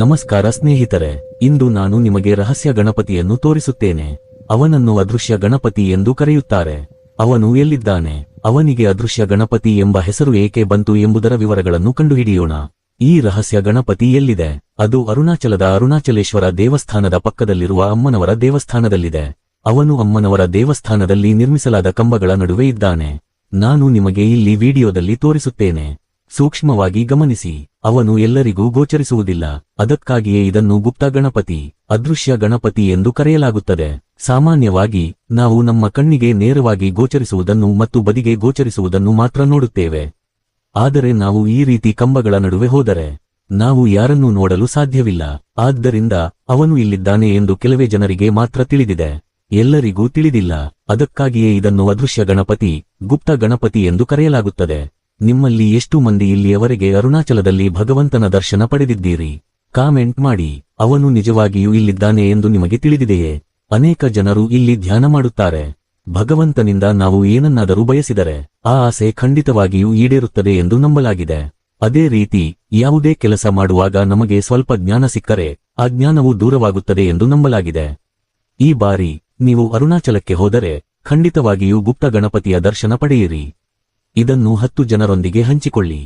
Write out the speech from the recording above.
ನಮಸ್ಕಾರ ಸ್ನೇಹಿತರೆ, ಇಂದು ನಾನು ನಿಮಗೆ ರಹಸ್ಯ ಗಣಪತಿಯನ್ನು ತೋರಿಸುತ್ತೇನೆ. ಅವನನ್ನು ಅದೃಶ್ಯ ಗಣಪತಿ ಎಂದು ಕರೆಯುತ್ತಾರೆ. ಅವನು ಎಲ್ಲಿದ್ದಾನೆ, ಅವನಿಗೆ ಅದೃಶ್ಯ ಗಣಪತಿ ಎಂಬ ಹೆಸರು ಏಕೆ ಬಂತು ಎಂಬುದರ ವಿವರಗಳನ್ನು ಕಂಡುಹಿಡಿಯೋಣ. ಈ ರಹಸ್ಯ ಗಣಪತಿ ಎಲ್ಲಿದೆ? ಅದು ಅರುಣಾಚಲದ ಅರುಣಾಚಲೇಶ್ವರ ದೇವಸ್ಥಾನದ ಪಕ್ಕದಲ್ಲಿರುವ ಅಮ್ಮನವರ ದೇವಸ್ಥಾನದಲ್ಲಿದೆ. ಅವನು ಅಮ್ಮನವರ ದೇವಸ್ಥಾನದಲ್ಲಿ ನಿರ್ಮಿಸಲಾದ ಕಂಬಗಳ ನಡುವೆ ಇದ್ದಾನೆ. ನಾನು ನಿಮಗೆ ಇಲ್ಲಿ ವಿಡಿಯೋದಲ್ಲಿ ತೋರಿಸುತ್ತೇನೆ. ಸೂಕ್ಷ್ಮವಾಗಿ ಗಮನಿಸಿ. ಅವನು ಎಲ್ಲರಿಗೂ ಗೋಚರಿಸುವುದಿಲ್ಲ. ಅದಕ್ಕಾಗಿಯೇ ಇದನ್ನು ಗುಪ್ತ ಗಣಪತಿ, ಅದೃಶ್ಯ ಗಣಪತಿ ಎಂದು ಕರೆಯಲಾಗುತ್ತದೆ. ಸಾಮಾನ್ಯವಾಗಿ ನಾವು ನಮ್ಮ ಕಣ್ಣಿಗೆ ನೇರವಾಗಿ ಗೋಚರಿಸುವುದನ್ನು ಮತ್ತು ಬದಿಗೆ ಗೋಚರಿಸುವುದನ್ನು ಮಾತ್ರ ನೋಡುತ್ತೇವೆ. ಆದರೆ ನಾವು ಈ ರೀತಿ ಕಂಬಗಳ ನಡುವೆ ಹೋದರೆ ನಾವು ಯಾರನ್ನೂ ನೋಡಲು ಸಾಧ್ಯವಿಲ್ಲ. ಆದ್ದರಿಂದ ಅವನು ಇಲ್ಲಿದ್ದಾನೆ ಎಂದು ಕೆಲವೇ ಜನರಿಗೆ ಮಾತ್ರ ತಿಳಿದಿದೆ, ಎಲ್ಲರಿಗೂ ತಿಳಿದಿಲ್ಲ. ಅದಕ್ಕಾಗಿಯೇ ಇದನ್ನು ಅದೃಶ್ಯ ಗಣಪತಿ, ಗುಪ್ತ ಗಣಪತಿ ಎಂದು ಕರೆಯಲಾಗುತ್ತದೆ. ನಿಮ್ಮಲ್ಲಿ ಎಷ್ಟು ಮಂದಿ ಇಲ್ಲಿಯವರೆಗೆ ಅರುಣಾಚಲದಲ್ಲಿ ಭಗವಂತನ ದರ್ಶನ ಪಡೆದಿದ್ದೀರಿ? ಕಾಮೆಂಟ್ ಮಾಡಿ. ಅವನು ನಿಜವಾಗಿಯೂ ಇಲ್ಲಿದ್ದಾನೆ ಎಂದು ನಿಮಗೆ ತಿಳಿದಿದೆಯೇ? ಅನೇಕ ಜನರು ಇಲ್ಲಿ ಧ್ಯಾನ ಮಾಡುತ್ತಾರೆ. ಭಗವಂತನಿಂದ ನಾವು ಏನನ್ನಾದರೂ ಬಯಸಿದರೆ ಆ ಆಸೆ ಖಂಡಿತವಾಗಿಯೂ ಈಡೇರುತ್ತದೆ ಎಂದು ನಂಬಲಾಗಿದೆ. ಅದೇ ರೀತಿ ಯಾವುದೇ ಕೆಲಸ ಮಾಡುವಾಗ ನಮಗೆ ಸ್ವಲ್ಪ ಜ್ಞಾನ ಸಿಕ್ಕರೆ ಆ ಜ್ಞಾನವು ದೂರವಾಗುತ್ತದೆ ಎಂದು ನಂಬಲಾಗಿದೆ. ಈ ಬಾರಿ ನೀವು ಅರುಣಾಚಲಕ್ಕೆ ಹೋದರೆ ಖಂಡಿತವಾಗಿಯೂ ಗುಪ್ತ ಗಣಪತಿಯ ದರ್ಶನ ಪಡೆಯಿರಿ. ಇದನ್ನು 10 ಜನರೊಂದಿಗೆ ಹಂಚಿಕೊಳ್ಳಿ.